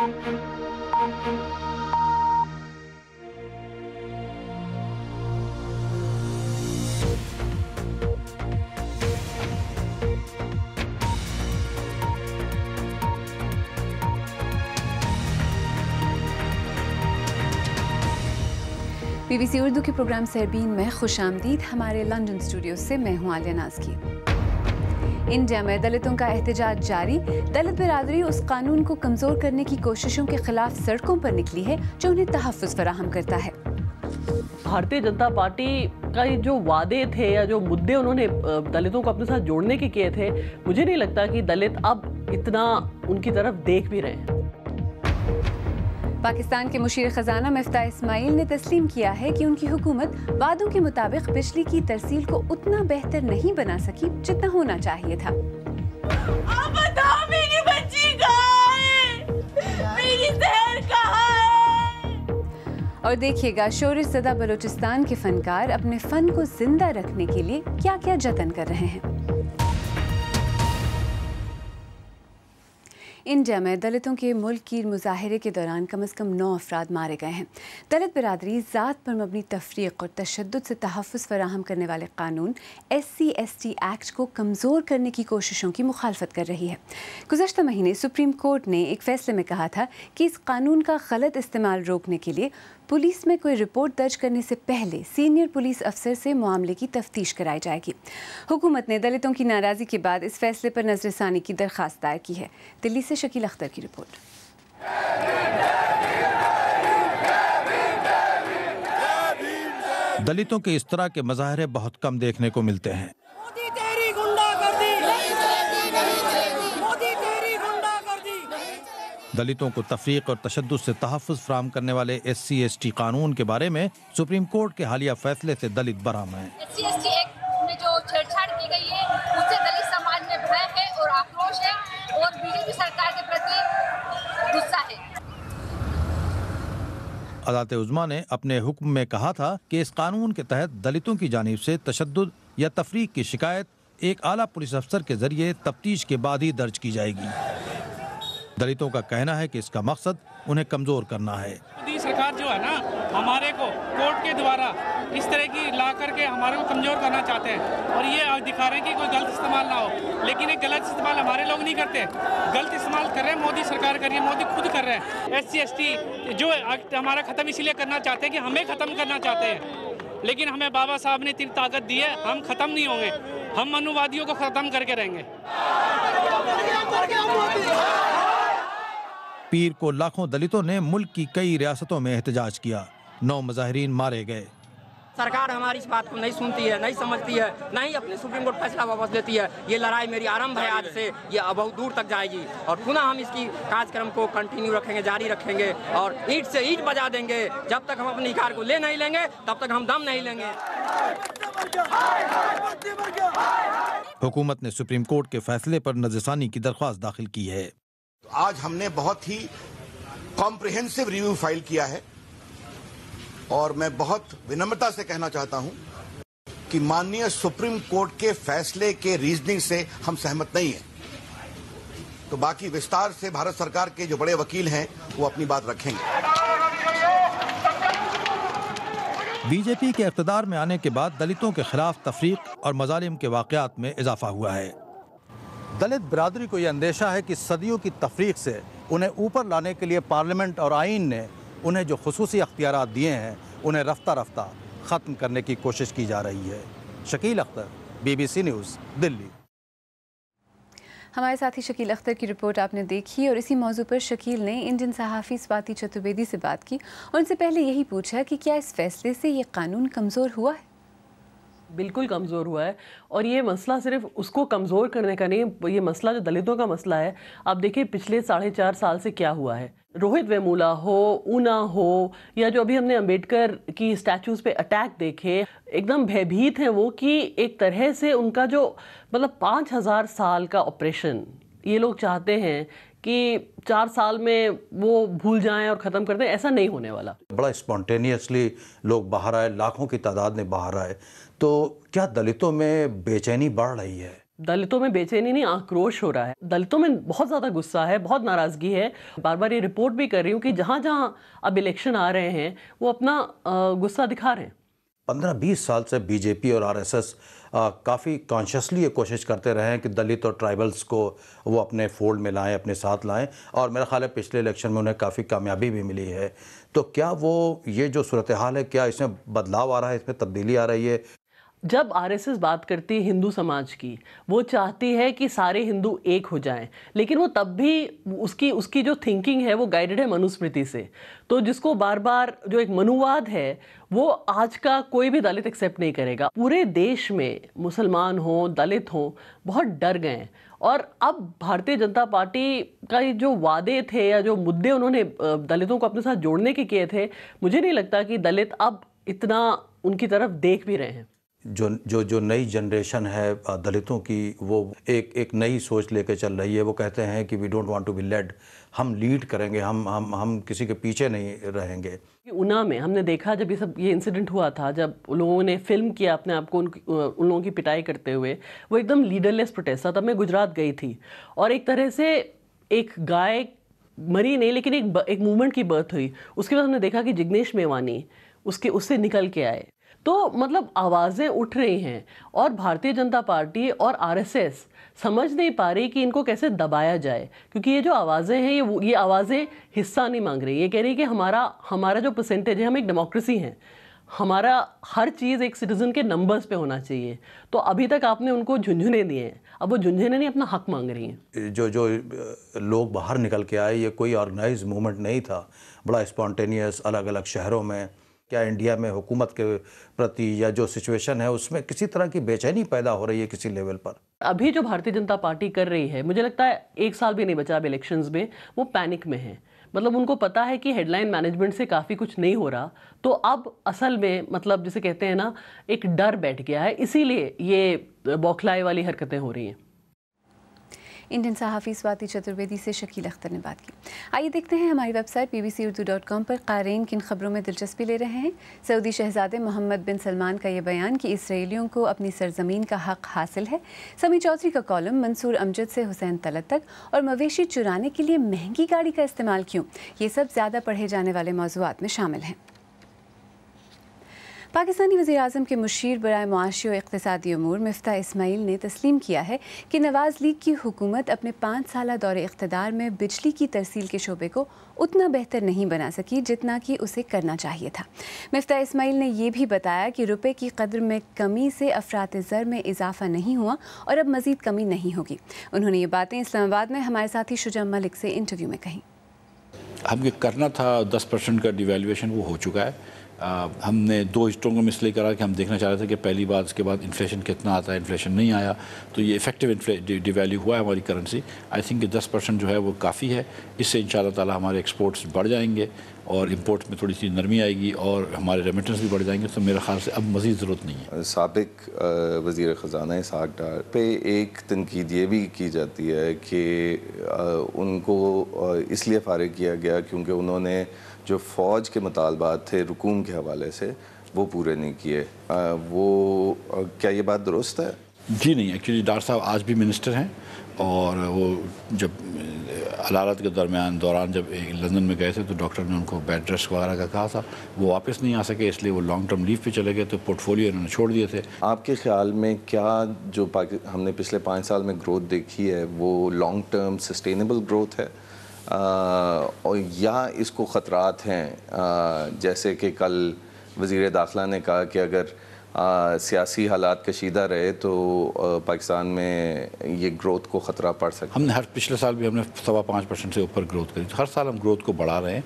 BBC Urdu के programme Sairbeen में खुशामदीद। हमारे लंदन स्टूडियो से मैं हूं आलिया नाज़की। इंडिया में दलितों का एहतजाज जारी। दलित बिरादरी उस कानून को कमज़ोर करने की कोशिशों के खिलाफ सड़कों पर निकली है जो उन्हें तहफ़्फ़ुज़ फराहम करता है। भारतीय जनता पार्टी का ये जो वादे थे या जो मुद्दे उन्होंने दलितों को अपने साथ जोड़ने के किए थे, मुझे नहीं लगता कि दलित अब इतना उनकी तरफ देख भी रहे हैं। पाकिस्तान के मुशीर खजाना मिफ्ताह इस्माइल ने तस्लीम किया है कि उनकी हुकूमत वादों के मुताबिक बिजली की तरसील को उतना बेहतर नहीं बना सकी जितना होना चाहिए था। आप बताओ, मेरी बच्ची कहाँ है? मेरी सहर कहाँ है? और देखिएगा शोरिश ज़दा बलूचिस्तान के फनकार अपने फन को जिंदा रखने के लिए क्या क्या जतन कर रहे हैं। इंडिया में दलितों के मुल्क की मुजाहरे के दौरान कम से कम 9 अफराद मारे गए हैं। दलित बिरादरी ज़ात पर मबनी तफरीक और तशद्दुद से तहफ़्फ़ुज़ फराहम करने वाले कानून SC/ST एक्ट को कमज़ोर करने की कोशिशों की मुखालफत कर रही है। गुज़श्ता महीने सुप्रीम कोर्ट ने एक फ़ैसले में कहा था कि इस कानून का गलत इस्तेमाल रोकने के लिए पुलिस में कोई रिपोर्ट दर्ज करने से पहले सीनियर पुलिस अफसर से मामले की तफ्तीश कराई जाएगी। हुकूमत ने दलितों की नाराज़गी के बाद इस फैसले पर नज़रसानी की दरख्वास्त दायर की है। दिल्ली से शकील अख्तर की रिपोर्ट। दलितों के इस तरह के मज़ाहरे बहुत कम देखने को मिलते हैं। दलितों को तफरीक और तशद्दुद से तहफ़्फ़ुज़ फराहम करने वाले SC/ST कानून के बारे में सुप्रीम कोर्ट के हालिया फैसले से दलित बरहम हैं। SC/ST एक्ट में जो छेड़छाड़ की गई है उससे दलित समाज में भय है और आक्रोश है और बीजेपी सरकार के प्रति गुस्सा है। अदालत उज़्मा ने अपने हुक्म में कहा था कि इस कानून के तहत दलितों की जानिब से तशद्दुद या तफरीक की शिकायत एक आला पुलिस अफसर के जरिए तफ्तीश के बाद ही दर्ज की जाएगी। दलितों का कहना है कि इसका मकसद उन्हें कमजोर करना है। मोदी सरकार जो है ना, हमारे को कोर्ट के द्वारा इस तरह की ला करके हमारे को कमजोर करना चाहते हैं और ये दिखा रहे हैं कि कोई गलत इस्तेमाल ना हो, लेकिन ये गलत इस्तेमाल हमारे लोग नहीं करते, गलत इस्तेमाल कर रहे हैं मोदी सरकार कर रही है, मोदी खुद कर रहे हैं। SC/ST जो हमारा खत्म इसीलिए करना चाहते हैं कि हमें खत्म करना चाहते हैं, लेकिन हमें बाबा साहब ने इतनी ताकत दी है, हम खत्म नहीं होंगे, हम मनुवादियों को खत्म करके रहेंगे। पीर को लाखों दलितों ने मुल्क की कई रियासतों में एहतजाज किया। 9 मुजाहिरीन मारे गए। सरकार हमारी इस बात को नहीं सुनती है, नहीं समझती है, नहीं अपने सुप्रीम कोर्ट फैसला वापस लेती है। ये लड़ाई मेरी आरंभ है, आज से ये बहुत दूर तक जाएगी और पुनः हम इसकी कार्यक्रम को कंटिन्यू रखेंगे, जारी रखेंगे और ईंट से ईंट बजा देंगे। जब तक हम अपने अधिकार को ले नहीं लेंगे तब तक हम दम नहीं लेंगे। हुकूमत ने सुप्रीम कोर्ट के फैसले पर नज़रसानी की दरख्वास्त दाखिल की है। आज हमने बहुत ही कॉम्प्रिहेंसिव रिव्यू फाइल किया है और मैं बहुत विनम्रता से कहना चाहता हूं कि माननीय सुप्रीम कोर्ट के फैसले के रीजनिंग से हम सहमत नहीं हैं। तो बाकी विस्तार से भारत सरकार के जो बड़े वकील हैं वो अपनी बात रखेंगे। बीजेपी के इक़्तिदार में आने के बाद दलितों के खिलाफ तफरीक और मजालिम के वाक़यात में इजाफा हुआ है। दलित बिरादरी को यह अंदेशा है कि सदियों की तफरीक से उन्हें ऊपर लाने के लिए पार्लियामेंट और आईन ने उन्हें जो खुसूसी अख्तियारात दिए हैं उन्हें रफ्ता रफ्ता ख़त्म करने की कोशिश की जा रही है। Shakeel Akhtar, BBC news, Delhi. हमारे साथी शकील अख्तर की रिपोर्ट आपने देखी और इसी मौजू पर शकील ने इंडियन सहाफ़ी स्वाति चतुर्वेदी से बात की और उनसे पहले यही पूछा कि क्या इस फैसले से ये कानून कमज़ोर हुआ है। बिल्कुल कमज़ोर हुआ है और ये मसला सिर्फ उसको कमज़ोर करने का नहीं, ये मसला जो दलितों का मसला है। आप देखिए पिछले 4.5 साल से क्या हुआ है। रोहित वेमुला हो, ऊना हो या जो अभी हमने अंबेडकर की स्टैचूज़ पे अटैक देखे, एकदम भयभीत हैं वो कि एक तरह से उनका जो मतलब 5000 साल का ऑपरेशन ये लोग चाहते हैं कि 4 साल में वो भूल जाएं और ख़त्म कर दें। ऐसा नहीं होने वाला। बड़ा स्पॉन्टेनियसली लोग बाहर आए, लाखों की तादाद में बाहर आए, तो क्या दलितों में बेचैनी बढ़ रही है? दलितों में बेचैनी नहीं, आक्रोश हो रहा है। दलितों में बहुत ज़्यादा गुस्सा है, बहुत नाराज़गी है। बार बार ये रिपोर्ट भी कर रही हूँ कि जहाँ जहाँ अब इलेक्शन आ रहे हैं वो अपना गुस्सा दिखा रहे हैं। 15-20 साल से बीजेपी और आरएसएस काफ़ी कॉन्शियसली ये कोशिश करते रहे हैं कि दलित और ट्राइबल्स को वो अपने फोल्ड में लाएं, अपने साथ लाएं, और मेरा ख्याल है पिछले इलेक्शन में उन्हें काफ़ी कामयाबी भी मिली है। तो क्या वो ये जो सूरत हाल है, क्या इसमें बदलाव आ रहा है, इसमें तब्दीली आ रही है? जब आरएसएस बात करती है हिंदू समाज की, वो चाहती है कि सारे हिंदू एक हो जाएं, लेकिन वो तब भी उसकी जो थिंकिंग है वो गाइडेड है मनुस्मृति से। तो जिसको बार बार जो एक मनुवाद है वो आज का कोई भी दलित एक्सेप्ट नहीं करेगा। पूरे देश में मुसलमान हो, दलित हो, बहुत डर गए हैं। और अब भारतीय जनता पार्टी का जो वादे थे या जो मुद्दे उन्होंने दलितों को अपने साथ जोड़ने के किए थे, मुझे नहीं लगता कि दलित अब इतना उनकी तरफ देख भी रहे हैं। जो नई जनरेशन है दलितों की, वो एक नई सोच लेके चल रही है। वो कहते हैं कि we don't want to be led, हम लीड करेंगे, हम किसी के पीछे नहीं रहेंगे। ऊना में हमने देखा जब ये इंसिडेंट हुआ था, जब लोगों ने फिल्म किया अपने आप को उन लोगों की पिटाई करते हुए, वो एकदम लीडरलेस प्रोटेस्ट था। तब मैं गुजरात गई थी और एक तरह से एक गाय मरी नहीं, लेकिन एक मूवमेंट की बर्थ हुई। उसके बाद हमने देखा कि जिग्नेश मेवानी उससे निकल के आए। तो मतलब आवाज़ें उठ रही हैं और भारतीय जनता पार्टी और आरएसएस समझ नहीं पा रही कि इनको कैसे दबाया जाए, क्योंकि ये जो आवाज़ें हैं ये आवाज़ें हिस्सा नहीं मांग रही। ये कह रही कि हमारा जो परसेंटेज है, हम एक डेमोक्रेसी हैं, हमारा हर चीज़ एक सिटीज़न के नंबर्स पे होना चाहिए। तो अभी तक आपने उनको झुंझुने दिए हैं, अब वो झुंझुने नहीं अपना हक मांग रही हैं। जो लोग बाहर निकल के आए, ये कोई ऑर्गेनाइज मूवमेंट नहीं था, बड़ा स्पॉन्टेनियस अलग अलग शहरों में। क्या इंडिया में हुकूमत के प्रति या जो सिचुएशन है उसमें किसी तरह की बेचैनी पैदा हो रही है किसी लेवल पर? अभी जो भारतीय जनता पार्टी कर रही है, मुझे लगता है 1 साल भी नहीं बचा अब इलेक्शंस में, वो पैनिक में है। मतलब उनको पता है कि हेडलाइन मैनेजमेंट से काफ़ी कुछ नहीं हो रहा, तो अब असल में मतलब जिसे कहते हैं ना, एक डर बैठ गया है, इसीलिए ये बौखलाए वाली हरकतें हो रही हैं। इंडियन सहाफ़ी स्वाति चतुर्वेदी से शकील अख्तर ने बात की। आइए देखते हैं हमारी वेबसाइट bbcurdu.com पर क़ारीन किन खबरों में दिलचस्पी ले रहे हैं। सऊदी शहज़ादे मोहम्मद बिन सलमान का ये बयान कि इसराइलियों को अपनी सरजमीन का हक़ हासिल है, समी चौधरी का कॉलम मंसूर अमजद से हुसैन तलत तक, और मवेशी चुराने के लिए महंगी गाड़ी का इस्तेमाल क्यों, ये सब ज़्यादा पढ़े जाने वाले मौज़ूआत में शामिल हैं। पाकिस्तानी वज़ीर-ए-आज़म के मुशीर बराए मुआशी और इक़्तिसादी उमूर मिफ्ता इस्माइल ने तस्लीम किया है कि नवाज़ लीग की हुकूमत अपने 5 साला दौरे इक़्तिदार में बिजली की तरसील के शोबे को उतना बेहतर नहीं बना सकी जितना कि उसे करना चाहिए था। मिफ्ता इस्माइल ने यह भी बताया कि रुपए की कदर में कमी से अफरात ज़र में इजाफा नहीं हुआ और अब मज़ीद कमी नहीं होगी। उन्होंने ये बातें इस्लामाबाद में हमारे साथी शुजा मलिक से इंटरव्यू में कहीं। हमें करना था 10% का डिवैल्यूएशन, वो हो चुका है। हमने 2 हिस्सों को इसलिए करा कि हम देखना चाह रहे थे कि पहली बात, उसके बाद इन्फ्लेशन कितना आता है, इन्फ्लेशन नहीं आया, तो ये इफेक्टिव डिवैल्यू हुआ है हमारी करेंसी। आई थिंक कि 10% जो है वो काफ़ी है। इससे इंशाल्लाह ताला हमारे एक्सपोर्ट्स बढ़ जाएंगे और इंपोर्ट्स में थोड़ी सी नरमी आएगी और हमारे रेमिटेंस भी बढ़ जाएंगे। तो मेरे ख्याल से अब मज़ीद ज़रूरत नहीं है। साबिक वज़ीर ख़ज़ाना इसहाक़ डार पे एक तनकीद ये भी की जाती है कि उनको इसलिए फ़ारिग किया गया क्योंकि उन्होंने जो फ़ौज के मुतालबात थे रुकूम के हवाले से वो पूरे नहीं किए। क्या ये बात दुरुस्त है? जी नहीं, एक्चुअली डार साहब आज भी मिनिस्टर हैं और वो जब अदालत के दौरान जब लंदन में गए थे तो डॉक्टर ने उनको बेड रेस्ट वगैरह का कहा था, वो वापस नहीं आ सके, इसलिए वो लॉन्ग टर्म लीव पे चले गए, तो पोर्टफोलियो इन्होंने छोड़ दिए थे। आपके ख्याल में क्या जो हमने पिछले 5 साल में ग्रोथ देखी है वो लॉन्ग टर्म सस्टेनेबल ग्रोथ है और या इसको ख़तरात हैं, जैसे कि कल वज़ीर दाखिला ने कहा कि अगर सियासी हालात कशीदा रहे तो पाकिस्तान में ये ग्रोथ को ख़तरा पड़ सकता है? हमने हर पिछले साल भी हमने 5.25% से ऊपर ग्रोथ करी, तो हर साल हम ग्रोथ को बढ़ा रहे हैं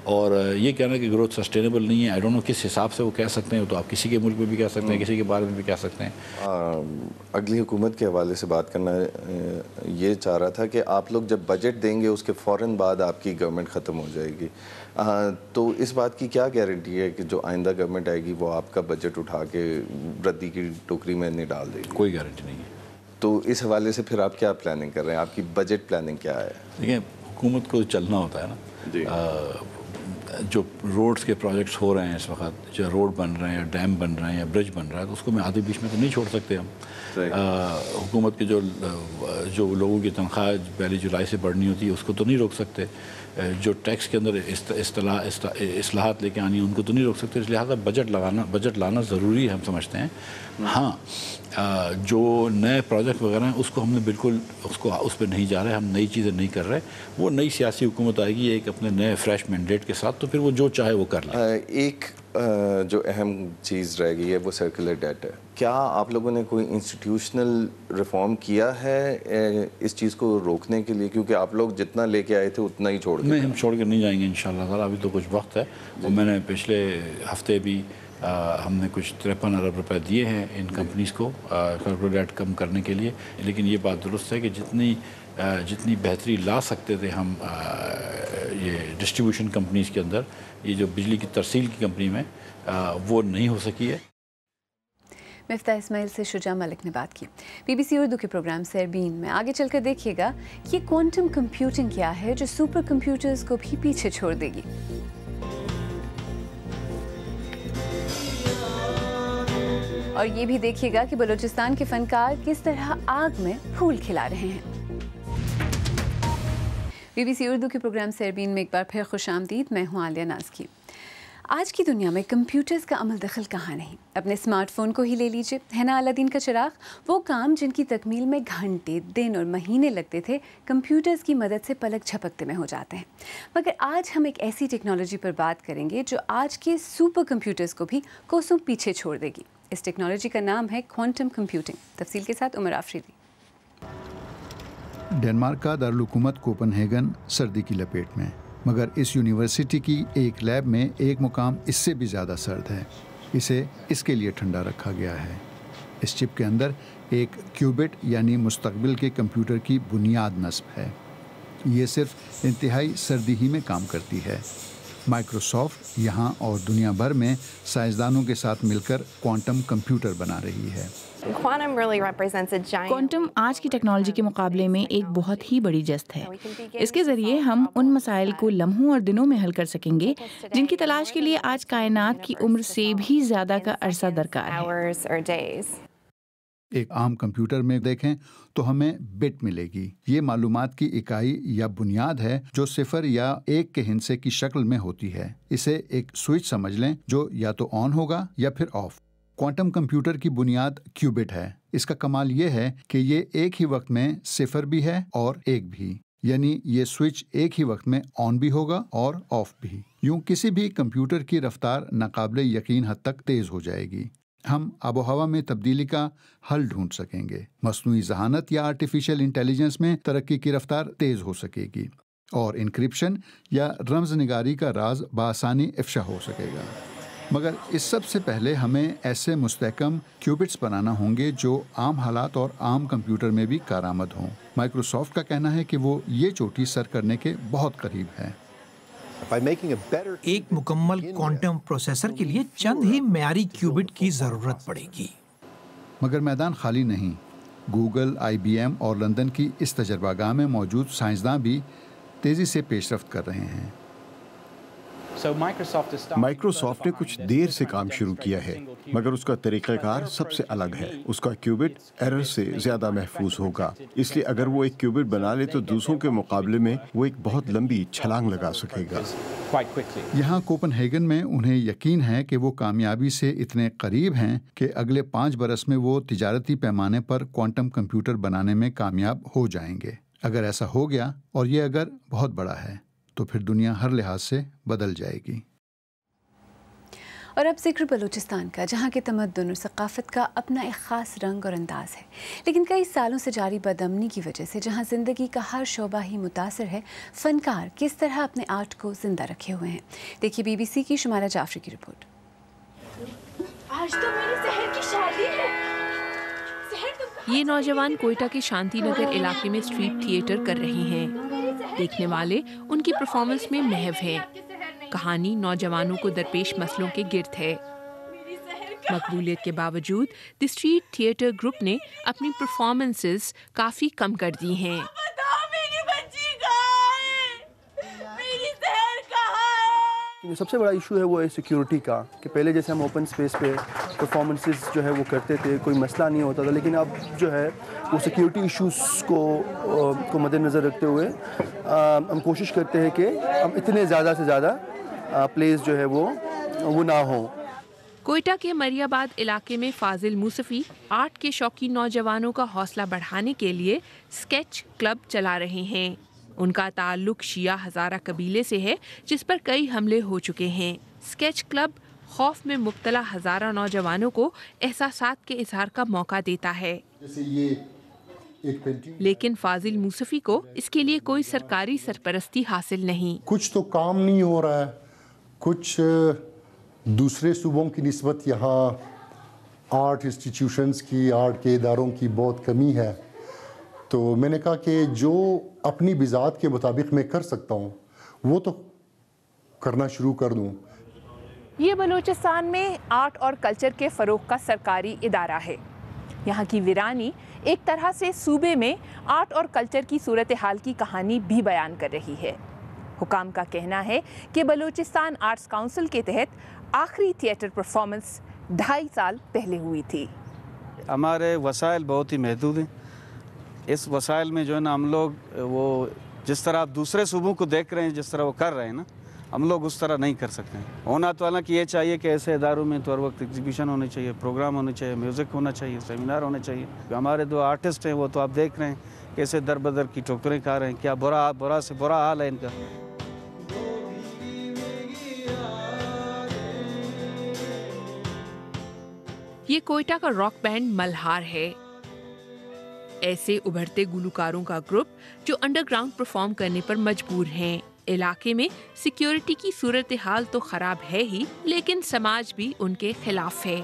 और ये कहना कि ग्रोथ सस्टेनेबल नहीं है, आई डोंट नो किस हिसाब से वो कह सकते हैं, तो आप किसी के मुल्क में भी कह सकते हैं, किसी के बारे में भी कह सकते हैं। अगली हुकूमत के हवाले से बात करना ये चाह रहा था कि आप लोग जब बजट देंगे उसके फ़ौरन बाद आपकी गवर्नमेंट ख़त्म हो जाएगी, तो इस बात की क्या गारंटी है कि जो आइंदा गवर्नमेंट आएगी वो आपका बजट उठा के रद्दी की टोकरी में नहीं डाल देगी? कोई गारंटी नहीं है। तो इस हवाले से फिर आप क्या प्लानिंग कर रहे हैं? आपकी बजट प्लानिंग क्या है? देखिए, हुकूमत को चलना होता है ना। जो रोड्स के प्रोजेक्ट्स हो रहे हैं इस वक्त, जो रोड बन रहे हैं या डैम बन रहे हैं या ब्रिज बन रहा है, तो उसको मैं आधे बीच में तो नहीं छोड़ सकते हम। हुकूमत के जो लोगों की तनख्वाह 1 जुलाई से बढ़नी होती है उसको तो नहीं रोक सकते, जो टैक्स के अंदर इस्लाहात लेके आनी है उनको तो नहीं रोक सकते, इसलिए लिहाजा बजट लाना ज़रूरी है, हम समझते हैं। हाँ, जो नए प्रोजेक्ट वगैरह हैं उसको हमने बिल्कुल उस पर नहीं जा रहे, हम नई चीज़ें नहीं कर रहे। वो नई सियासी हुकूमत आएगी एक अपने नए फ्रेश मैंडेट के साथ, तो फिर वो जो चाहे वो कर ले। एक जो अहम चीज़ रह गई है वो सर्कुलर डेट है। क्या आप लोगों ने कोई इंस्टीट्यूशनल रिफॉर्म किया है इस चीज़ को रोकने के लिए, क्योंकि आप लोग जितना लेके आए थे उतना ही छोड़ नहीं, हम छोड़ कर नहीं जाएंगे इंशाल्लाह ताला, अभी तो कुछ वक्त है। और मैंने पिछले हफ्ते भी हमने कुछ 53 अरब रुपए दिए हैं इन कंपनीज़ को सर्कुलर डेट कम करने के लिए। लेकिन ये बात दुरुस्त है कि जितनी बेहतरी ला सकते थे हम ये डिस्ट्रीब्यूशन कंपनीज़ के अंदर, ये जो बिजली की तरसील की कंपनी में, वो नहीं हो सकी है। मिफ्ता इस्माइल से शुजा मलिक ने बात की। BBC उर्दू के प्रोग्राम सरबीन में आगे चलकर देखिएगा कि क्वांटम कंप्यूटिंग क्या है जो सुपर कंप्यूटर्स को भी पीछे छोड़ देगी। और ये भी देखिएगा कि बलूचिस्तान के फनकार किस तरह आग में फूल खिला रहे हैं। BBC उर्दू के प्रोग्राम सरबीन में एक बार फिर खुशामदीद। मैं हूँ आलिया नाज़की। आज की दुनिया में कंप्यूटर्स का अमल दखल कहाँ नहीं। अपने स्मार्टफोन को ही ले लीजिए, है ना अलादीन का चिराग। वो काम जिनकी तकमील में घंटे, दिन और महीने लगते थे, कंप्यूटर्स की मदद से पलक झपकते में हो जाते हैं। मगर आज हम एक ऐसी टेक्नोलॉजी पर बात करेंगे जो आज के सुपर कंप्यूटर्स को भी कोसों पीछे छोड़ देगी। इस टेक्नोलॉजी का नाम है क्वांटम कंप्यूटिंग। तफसील के साथ उमर आफरीदी। डेनमार्क का दारुल-हुकूमत कोपनहेगन सर्दी की लपेट में, मगर इस यूनिवर्सिटी की एक लैब में एक मुकाम इससे भी ज़्यादा सर्द है। इसे इसके लिए ठंडा रखा गया है। इस चिप के अंदर एक क्यूबिट यानी मुस्तकबिल के कंप्यूटर की बुनियाद नस्ब है। ये सिर्फ इंतहाई सर्दी ही में काम करती है। माइक्रोसॉफ्ट यहाँ और दुनिया भर में साइंसदानों के साथ मिलकर क्वांटम कंप्यूटर बना रही है। क्वांटम आज की टेक्नोलॉजी के मुकाबले में एक बहुत ही बड़ी जस्त है। इसके ज़रिए हम उन मसाइल को लम्हों और दिनों में हल कर सकेंगे जिनकी तलाश के लिए आज कायनात की उम्र से भी ज़्यादा का अरसा दरकार है। एक आम कंप्यूटर में देखें तो हमें बिट मिलेगी। ये मालूमात की इकाई या बुनियाद है जो 0 या 1 के हिंसे की शक्ल में होती है। इसे एक स्विच समझ लें जो या तो ऑन होगा या फिर ऑफ। क्वांटम कंप्यूटर की बुनियाद क्यूबिट है। इसका कमाल ये है कि ये एक ही वक्त में 0 भी है और 1 भी, यानी ये स्विच एक ही वक्त में ऑन भी होगा और ऑफ भी। यूं किसी भी कंप्यूटर की रफ्तार नाकाबिले यकीन हद तक तेज हो जाएगी। हम आबोहवा में तब्दीली का हल ढूंढ सकेंगे। मसनूई जहानत या आर्टिफिशियल इंटेलिजेंस में तरक्की की रफ्तार तेज हो सकेगी और इंक्रिप्शन या रमज़निगारी का राज बआसानी इफ्शा हो सकेगा। मगर इस सब से पहले हमें ऐसे मुस्तहकम क्यूबिट्स बनाना होंगे जो आम हालात और आम कंप्यूटर में भी कारआमद हों। माइक्रोसॉफ्ट का कहना है कि वो ये चोटी सर करने के बहुत करीब है। एक मुकम्मल क्वांटम प्रोसेसर के लिए चंद ही म्यारी क्यूबिट की ज़रूरत पड़ेगी। मगर मैदान खाली नहीं। गूगल, IBM और लंदन की इस तजर्बागाह में मौजूद साइंसदान भी तेज़ी से पेशरफ्त कर रहे हैं। माइक्रोसॉफ्ट ने कुछ देर से काम शुरू किया है, मगर उसका तरीक़ाकार सबसे अलग है। उसका क्यूबिट एरर से ज़्यादा महफूज होगा, इसलिए अगर वो एक क्यूबिट बना ले तो दूसरों के मुकाबले में वो एक बहुत लंबी छलांग लगा सकेगा। यहाँ कोपनहेगन में उन्हें यकीन है कि वो कामयाबी से इतने करीब हैं कि अगले 5 बरस में वो तिजारती पैमाने पर क्वांटम कंप्यूटर बनाने में कामयाब हो जाएंगे। अगर ऐसा हो गया, और ये अगर बहुत बड़ा है, तो फिर दुनिया हर लिहाज से बदल जाएगी। और अब जिक्र बलूचिस्तान का, जहाँ के तमद्दुन और सकाफ़त का अपना एक ख़ास रंग और अंदाज़ है। लेकिन कई सालों से जारी बदअमनी की वजह से जहाँ ज़िंदगी का हर शोबा ही मुतासर है, फ़नकार किस तरह अपने आर्ट को ज़िंदा रखे हुए हैं। देखिए BBC की शुमारा जाफरी की रिपोर्ट। आज तो मेरी सहर की शादी है। ये नौजवान कोयटा के शांति नगर इलाके में स्ट्रीट थिएटर कर रहे हैं। देखने वाले उनकी परफॉर्मेंस में महव हैं। कहानी नौजवानों को दरपेश मसलों के गिर्द है। मकबूलियत के बावजूद द स्ट्रीट थिएटर ग्रुप ने अपनी परफॉर्मेंसेस काफ़ी कम कर दी हैं। जो सबसे बड़ा इशू है वो है सिक्योरिटी का, कि पहले जैसे हम ओपन स्पेस पे परफॉर्मेंसेस जो है वो करते थे, कोई मसला नहीं होता था, लेकिन अब जो है वो सिक्योरिटी इश्यूज़ को मद्देनज़र रखते हुए हम कोशिश करते हैं कि हम इतने ज़्यादा से ज़्यादा प्लेस जो है वो ना हो। कोयटा के मरियाबाद इलाके में फाजिल मूसफी आर्ट के शौकीन नौजवानों का हौसला बढ़ाने के लिए स्केच क्लब चला रहे हैं। उनका ताल्लुक शिया हज़ारा कबीले से है, जिस पर कई हमले हो चुके हैं। स्केच क्लब खौफ में मुब्तला हज़ारा नौजवानों को एहसासात के इजहार का मौका देता है। लेकिन फाजिल मूसफी को इसके लिए कोई सरकारी सरपरस्ती हासिल नहीं। कुछ तो काम नहीं हो रहा है, कुछ दूसरे सूबों की निस्बत यहाँ आर्ट इंस्टीट्यूशंस की, आर्ट के इदारों की बहुत कमी है। तो मैंने कहा कि जो अपनी बिजात के मुताबिक मैं कर सकता हूँ वो तो करना शुरू कर दूँ। ये बलूचिस्तान में आर्ट और कल्चर के फ़रोग़ का सरकारी इदारा है। यहाँ की वीरानी एक तरह से सूबे में आर्ट और कल्चर की सूरत हाल की कहानी भी बयान कर रही है। हुकाम का कहना है कि बलूचिस्तान आर्ट्स काउंसिल के तहत आखिरी थिएटर परफॉर्मेंस 2.5 साल पहले हुई थी। हमारे वसाइल बहुत ही महदूद हैं। इस वसाइल में जो है ना हम लोग वो जिस तरह आप दूसरे सूबों को देख रहे हैं, जिस तरह वो कर रहे हैं ना, हम लोग उस तरह नहीं कर सकते हैं। होना तो हालांकि ये चाहिए कि ऐसे इदारों में तो हर वक्त एग्जीबिशन होने चाहिए, प्रोग्राम होने चाहिए, म्यूज़िक होना चाहिए, सेमिनार होने चाहिए। हमारे दो आर्टिस्ट हैं वो तो आप देख रहे हैं कैसे दर बदर की ठोकरें खा रहे हैं, क्या बुरा से बुरा हाल है इनका। ये कोयटा का रॉक बैंड मल्हार है। ऐसे उभरते गुलकारों का ग्रुप जो अंडरग्राउंड परफॉर्म करने पर मजबूर हैं। इलाके में सिक्योरिटी की सूरत हाल तो खराब है ही, लेकिन समाज भी उनके खिलाफ है।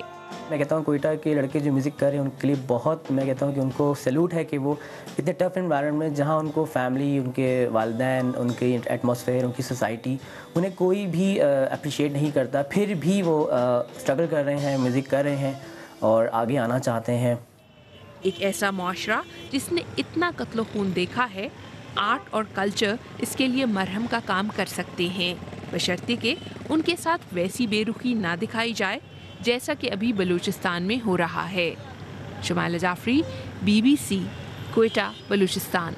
मैं कहता हूँ कोयटा के लड़के जो म्यूज़िक कर रहे हैं उनके लिए बहुत, मैं कहता हूँ कि उनको सैल्यूट है कि वो इतने टफ एनवायरनमेंट में, जहाँ उनको फैमिली, उनके वालिदैन, उनके एटमॉस्फेयर, उनकी सोसाइटी उन्हें कोई भी अप्रिशिएट नहीं करता, फिर भी वो स्ट्रगल कर रहे हैं, म्यूज़िक कर रहे हैं और आगे आना चाहते हैं। एक ऐसा मुआशरा जिसने इतना कत्लो खून देखा है, आर्ट और कल्चर इसके लिए मरहम का काम कर सकते हैं, बशर्ते कि उनके साथ वैसी बेरुखी ना दिखाई जाए जैसा कि अभी बलूचिस्तान में हो रहा है। शुमाइला जाफरी, BBC, कोयटा, बलूचिस्तान।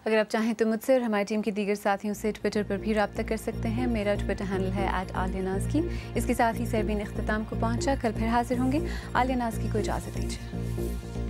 अगर आप चाहें तो मुझसे और हमारी टीम के दीगर साथियों से ट्विटर पर भी रब्ता कर सकते हैं। मेरा ट्विटर हैंडल है @आलियानाज़की। इसके साथ ही सरबीन इख्तिताम को पहुंचा। कल फिर हाजिर होंगे। आलियानाज़की को इजाज़त दीजिए।